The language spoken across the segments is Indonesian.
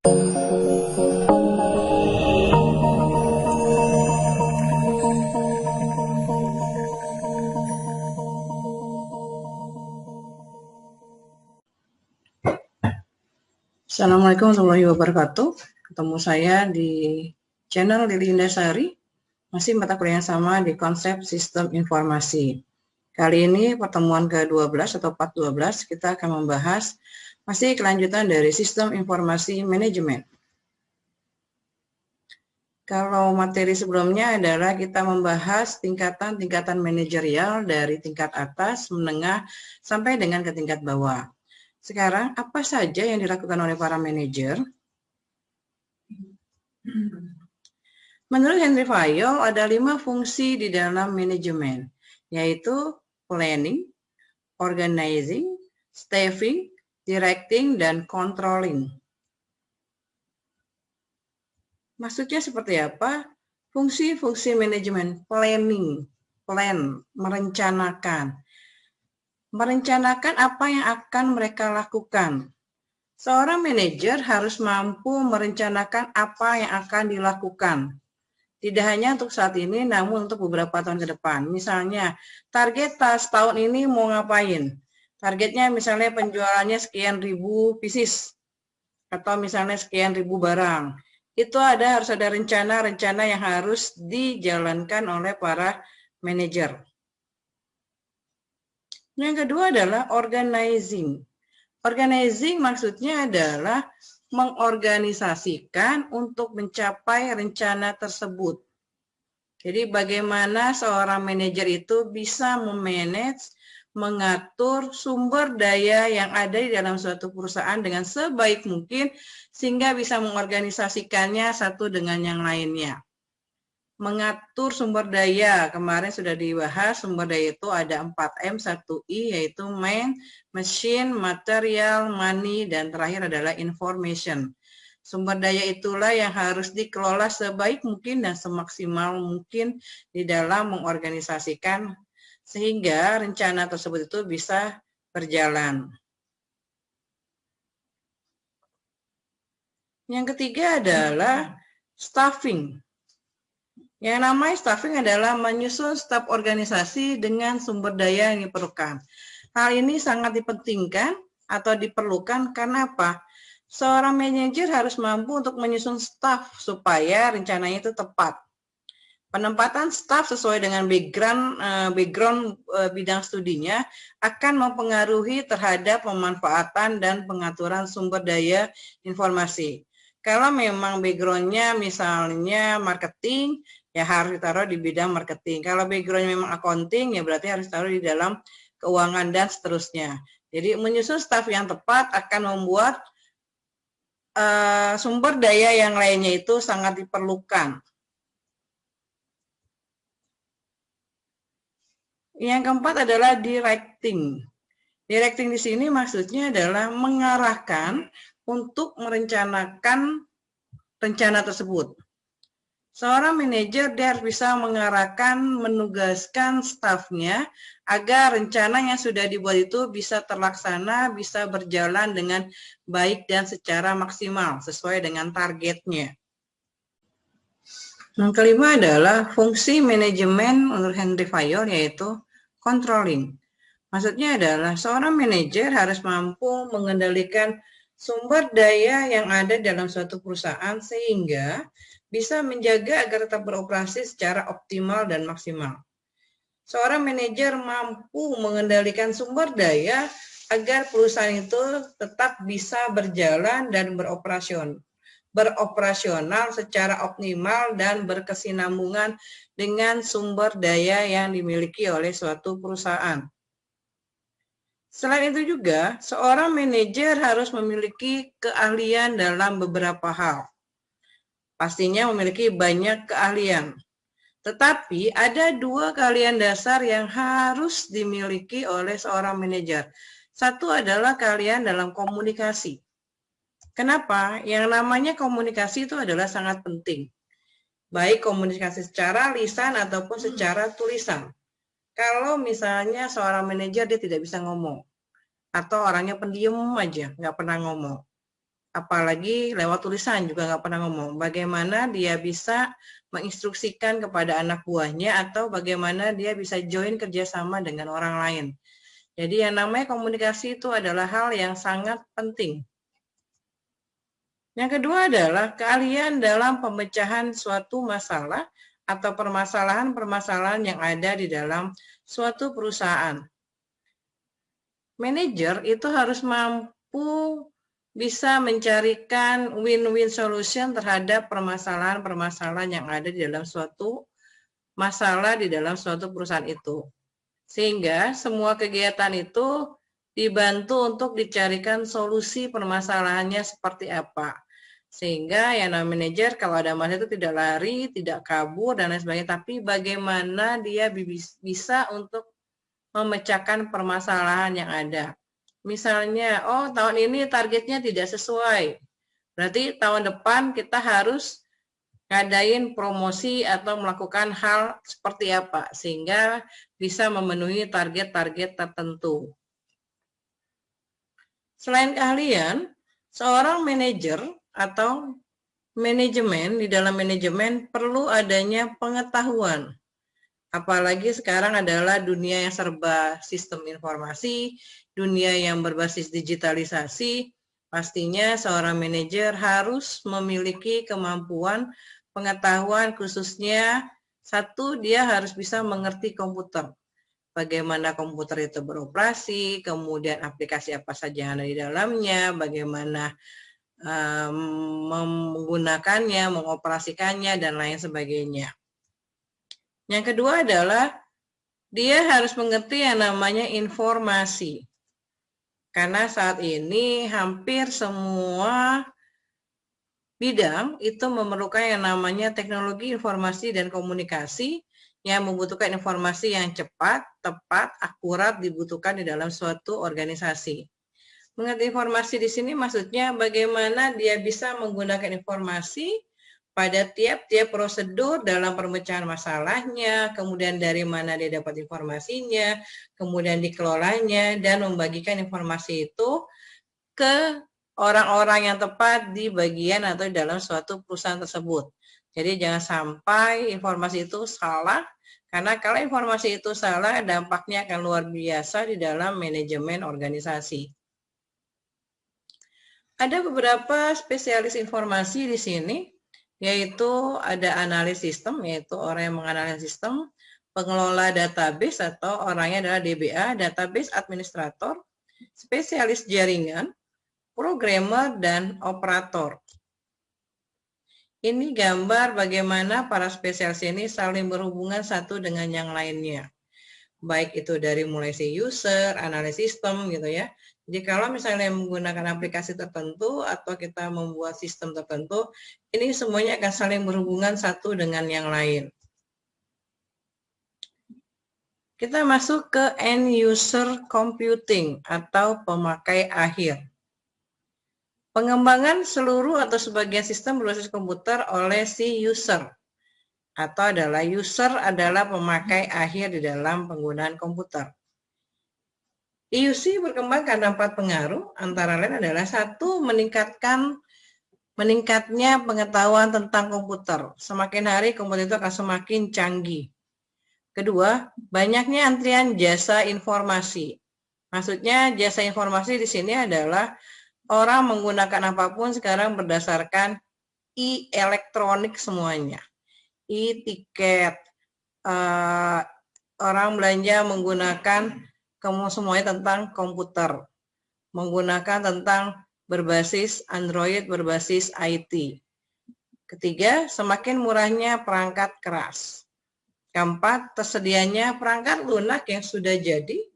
Assalamualaikum warahmatullahi wabarakatuh. Ketemu saya di channel Lili Indasari, masih mata kuliah yang sama di konsep sistem informasi. Kali ini pertemuan ke-12 atau part 12 kita akan membahas masih kelanjutan dari sistem informasi manajemen. Kalau materi sebelumnya adalah kita membahas tingkatan-tingkatan manajerial dari tingkat atas, menengah, sampai dengan ke tingkat bawah. Sekarang, apa saja yang dilakukan oleh para manajer? Menurut Henry Fayol, ada 5 fungsi di dalam manajemen, yaitu planning, organizing, staffing, directing, dan controlling. Maksudnya seperti apa? Fungsi-fungsi manajemen, planning, merencanakan. Merencanakan apa yang akan mereka lakukan. Seorang manajer harus mampu merencanakan apa yang akan dilakukan. Tidak hanya untuk saat ini, namun untuk beberapa tahun ke depan. Misalnya, target tahun ini mau ngapain? Targetnya misalnya penjualannya sekian ribu pieces, atau misalnya sekian ribu barang. Itu harus ada rencana-rencana yang harus dijalankan oleh para manajer. Yang kedua adalah organizing. Organizing maksudnya adalah mengorganisasikan untuk mencapai rencana tersebut. Jadi bagaimana seorang manajer itu bisa memanage, mengatur sumber daya yang ada di dalam suatu perusahaan dengan sebaik mungkin sehingga bisa mengorganisasikannya satu dengan yang lainnya. Mengatur sumber daya, kemarin sudah dibahas, sumber daya itu ada 4M, 1I, yaitu man, machine, material, money, dan terakhir adalah information. Sumber daya itulah yang harus dikelola sebaik mungkin dan semaksimal mungkin di dalam mengorganisasikan sehingga rencana tersebut itu bisa berjalan. Yang ketiga adalah staffing. Yang namanya staffing adalah menyusun staf organisasi dengan sumber daya yang diperlukan. Hal ini sangat dipentingkan atau diperlukan karena apa? Seorang manajer harus mampu untuk menyusun staf supaya rencananya itu tepat. Penempatan staf sesuai dengan background bidang studinya akan mempengaruhi terhadap pemanfaatan dan pengaturan sumber daya informasi. Kalau memang backgroundnya misalnya marketing, ya harus ditaruh di bidang marketing. Kalau backgroundnya memang accounting, ya berarti harus ditaruh di dalam keuangan dan seterusnya. Jadi menyusun staf yang tepat akan membuat sumber daya yang lainnya itu sangat diperlukan. Yang keempat adalah directing. Directing di sini maksudnya adalah mengarahkan untuk merencanakan rencana tersebut. Seorang manajer dia harus bisa mengarahkan, menugaskan stafnya agar rencana yang sudah dibuat itu bisa terlaksana, bisa berjalan dengan baik dan secara maksimal sesuai dengan targetnya. Yang kelima adalah fungsi manajemen menurut Henry Fayol yaitu controlling. Maksudnya adalah seorang manajer harus mampu mengendalikan sumber daya yang ada dalam suatu perusahaan sehingga bisa menjaga agar tetap beroperasi secara optimal dan maksimal. Seorang manajer mampu mengendalikan sumber daya agar perusahaan itu tetap bisa berjalan dan beroperasional secara optimal dan berkesinambungan dengan sumber daya yang dimiliki oleh suatu perusahaan. Selain itu juga, seorang manajer harus memiliki keahlian dalam beberapa hal. Pastinya memiliki banyak keahlian. Tetapi ada 2 keahlian dasar yang harus dimiliki oleh seorang manajer. Satu adalah keahlian dalam komunikasi. Kenapa? Yang namanya komunikasi itu adalah sangat penting. Baik komunikasi secara lisan ataupun secara tulisan. Kalau misalnya seorang manajer dia tidak bisa ngomong, atau orangnya pendiam aja, nggak pernah ngomong. apalagi lewat tulisan juga nggak pernah ngomong. Bagaimana dia bisa menginstruksikan kepada anak buahnya atau bagaimana dia bisa join kerjasama dengan orang lain. Jadi yang namanya komunikasi itu adalah hal yang sangat penting. Yang kedua adalah keahlian dalam pemecahan suatu masalah atau permasalahan-permasalahan yang ada di dalam suatu perusahaan. Manajer itu harus mampu bisa mencarikan win-win solution terhadap permasalahan-permasalahan yang ada di dalam suatu masalah di dalam suatu perusahaan itu. Sehingga semua kegiatan itu dibantu untuk dicarikan solusi permasalahannya seperti apa. Sehingga yang namanya manajer kalau ada masalah itu tidak lari, tidak kabur, dan lain sebagainya. Tapi bagaimana dia bisa untuk memecahkan permasalahan yang ada. Misalnya, oh tahun ini targetnya tidak sesuai. Berarti tahun depan kita harus ngadain promosi atau melakukan hal seperti apa sehingga bisa memenuhi target-target tertentu. Selain keahlian, seorang manajer atau manajemen di dalam manajemen perlu adanya pengetahuan. Apalagi sekarang adalah dunia yang serba sistem informasi, dunia yang berbasis digitalisasi, pastinya seorang manajer harus memiliki kemampuan pengetahuan khususnya satu, dia harus bisa mengerti komputer. Bagaimana komputer itu beroperasi, kemudian aplikasi apa saja yang ada di dalamnya, bagaimana menggunakannya, mengoperasikannya, dan lain sebagainya. Yang kedua adalah dia harus mengerti yang namanya informasi. Karena saat ini hampir semua bidang itu memerlukan yang namanya teknologi informasi dan komunikasi yang membutuhkan informasi yang cepat, tepat, akurat dibutuhkan di dalam suatu organisasi. Mengerti informasi di sini maksudnya bagaimana dia bisa menggunakan informasi pada tiap-tiap prosedur dalam pemecahan masalahnya, kemudian dari mana dia dapat informasinya, kemudian dikelolanya, dan membagikan informasi itu ke orang-orang yang tepat di bagian atau di dalam suatu perusahaan tersebut. Jadi jangan sampai informasi itu salah, karena kalau informasi itu salah, dampaknya akan luar biasa di dalam manajemen organisasi. Ada beberapa spesialis informasi di sini, yaitu ada analis sistem, yaitu orang yang menganalisis sistem, pengelola database atau orangnya adalah DBA, database administrator, spesialis jaringan, programmer, dan operator. Ini gambar bagaimana para spesialis ini saling berhubungan satu dengan yang lainnya. Baik itu dari mulai si user, analis sistem gitu ya. Jadi kalau misalnya menggunakan aplikasi tertentu atau kita membuat sistem tertentu, ini semuanya akan saling berhubungan satu dengan yang lain. Kita masuk ke end user computing atau pemakai akhir. Pengembangan seluruh atau sebagian sistem berbasis komputer oleh si user. Atau adalah user adalah pemakai akhir di dalam penggunaan komputer. IUC berkembang karena 4 pengaruh, antara lain adalah satu, meningkatnya pengetahuan tentang komputer. Semakin hari komputer itu akan semakin canggih. Kedua, banyaknya antrian jasa informasi. Maksudnya jasa informasi di sini adalah orang menggunakan apapun sekarang berdasarkan e-elektronik semuanya. E-tiket, orang belanja menggunakan semuanya tentang komputer, menggunakan tentang berbasis Android, berbasis IT. Ketiga, semakin murahnya perangkat keras. Keempat, tersedianya perangkat lunak yang sudah jadi,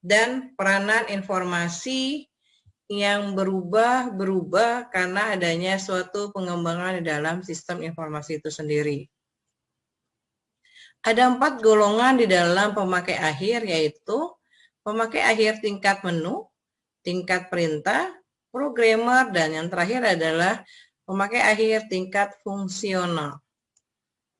dan peranan informasi yang berubah karena adanya suatu pengembangan di dalam sistem informasi itu sendiri. Ada 4 golongan di dalam pemakai akhir, yaitu pemakai akhir tingkat menu, tingkat perintah, programmer, dan yang terakhir adalah pemakai akhir tingkat fungsional.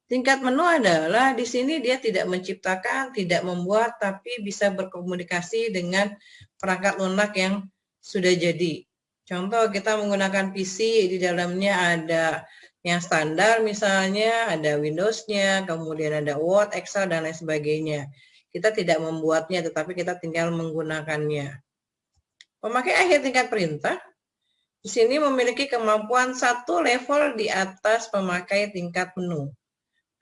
Tingkat menu adalah di sini dia tidak menciptakan, tidak membuat, tapi bisa berkomunikasi dengan perangkat lunak yang sudah jadi. Contoh kita menggunakan PC, di dalamnya ada yang standar misalnya, ada Windows-nya, kemudian ada Word, Excel, dan lain sebagainya. Kita tidak membuatnya, tetapi kita tinggal menggunakannya. Pemakai akhir tingkat perintah di sini memiliki kemampuan satu level di atas pemakai tingkat menu.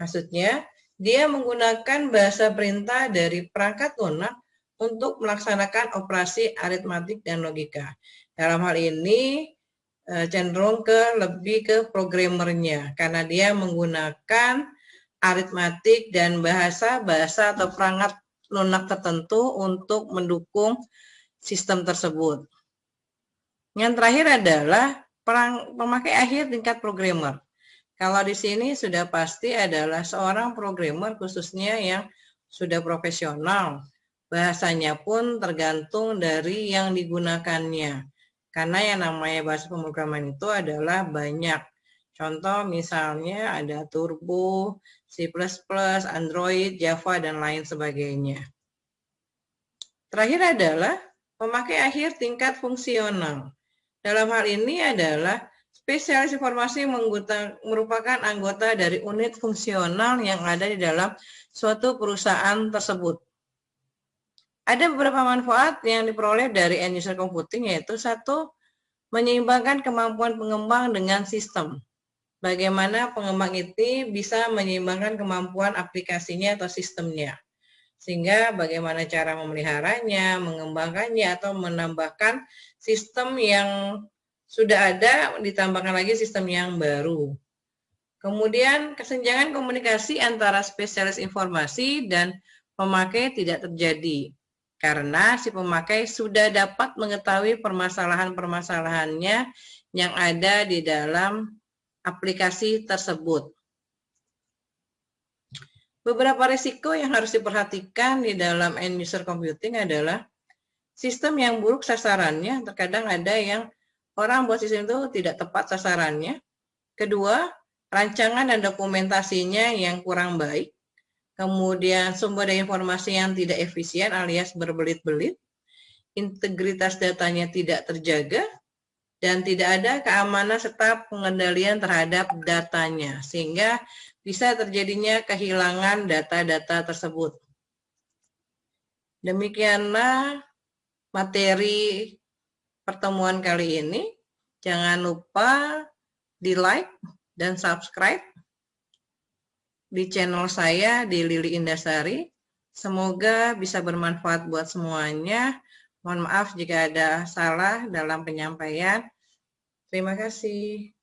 Maksudnya, dia menggunakan bahasa perintah dari perangkat lunak untuk melaksanakan operasi aritmatik dan logika. Dalam hal ini, cenderung lebih ke programmernya, karena dia menggunakan aritmatik dan bahasa atau perangkat lunak tertentu untuk mendukung sistem tersebut. Yang terakhir adalah pemakai akhir tingkat programmer. Kalau di sini sudah pasti adalah seorang programmer khususnya yang sudah profesional. Bahasanya pun tergantung dari yang digunakannya. Karena yang namanya bahasa pemrograman itu adalah banyak. Contoh misalnya ada Turbo, C++, Android, Java, dan lain sebagainya. Terakhir adalah pemakai akhir tingkat fungsional. Dalam hal ini adalah spesialis informasi merupakan anggota dari unit fungsional yang ada di dalam suatu perusahaan tersebut. Ada beberapa manfaat yang diperoleh dari end user computing, yaitu satu, menyeimbangkan kemampuan pengembang dengan sistem. Bagaimana pengembang itu bisa menyeimbangkan kemampuan aplikasinya atau sistemnya. Sehingga bagaimana cara memeliharanya, mengembangkannya, atau menambahkan sistem yang sudah ada, ditambahkan lagi sistem yang baru. Kemudian kesenjangan komunikasi antara spesialis informasi dan pemakai tidak terjadi, karena si pemakai sudah dapat mengetahui permasalahan-permasalahannya yang ada di dalam aplikasi tersebut. Beberapa risiko yang harus diperhatikan di dalam end user computing adalah sistem yang buruk sasarannya. Terkadang ada yang orang buat sistem itu tidak tepat sasarannya. Kedua, rancangan dan dokumentasinya yang kurang baik. Kemudian sumber daya informasi yang tidak efisien alias berbelit-belit. Integritas datanya tidak terjaga. Dan tidak ada keamanan serta pengendalian terhadap datanya, sehingga bisa terjadinya kehilangan data-data tersebut. Demikianlah materi pertemuan kali ini. Jangan lupa di like dan subscribe di channel saya di Lili Indasari. Semoga bisa bermanfaat buat semuanya. Mohon maaf jika ada salah dalam penyampaian. Terima kasih.